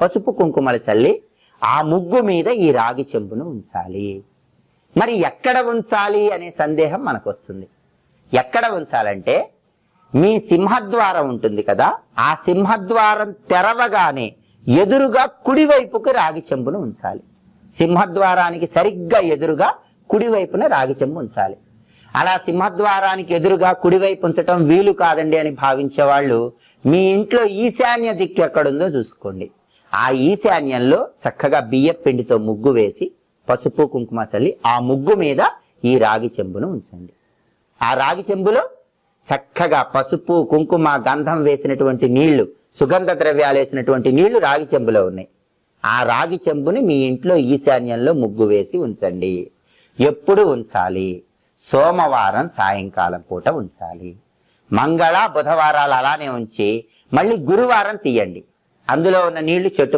పసుపు కుంకుమలు చల్లి ఆ ముగ్గు మీద ఈ రాగి చెంబును ఉంచాలి. మరి ఎక్కడ ఉంచాలి అనే సందేహం మనకు వస్తుంది. ఎక్కడ ఉంచాలంటే మీ సింహద్వారం ఉంటుంది కదా, ఆ సింహద్వారం తెరవగానే ఎదురుగా కుడివైపుకు రాగి చెంబును ఉంచాలి. సింహద్వారానికి సరిగ్గా ఎదురుగా కుడివైపున రాగి చెంబు ఉంచాలి. అలా సింహద్వారానికి ఎదురుగా కుడివైపు ఉంచటం వీలు కాదండి అని భావించే వాళ్ళు మీ ఇంట్లో ఈశాన్య దిక్కు ఎక్కడుందో చూసుకోండి. ఆ ఈశాన్యంలో చక్కగా బియ్యం పిండితో ముగ్గు వేసి పసుపు కుంకుమ చల్లి ఆ ముగ్గు మీద ఈ రాగి చెంబును ఉంచండి. ఆ రాగి చెంబులో చక్కగా పసుపు కుంకుమ గంధం వేసినటువంటి నీళ్లు, సుగంధ ద్రవ్యాలు వేసినటువంటి నీళ్లు రాగి చెంబులో ఉన్నాయి. ఆ రాగి చెంబుని మీ ఇంట్లో ఈశాన్యంలో ముగ్గు వేసి ఉంచండి. ఎప్పుడు ఉంచాలి? సోమవారం సాయంకాలం పూట ఉంచాలి. మంగళ బుధవారాలు అలానే ఉంచి మళ్ళీ గురువారం తీయండి. అందులో ఉన్న నీళ్లు చెట్టు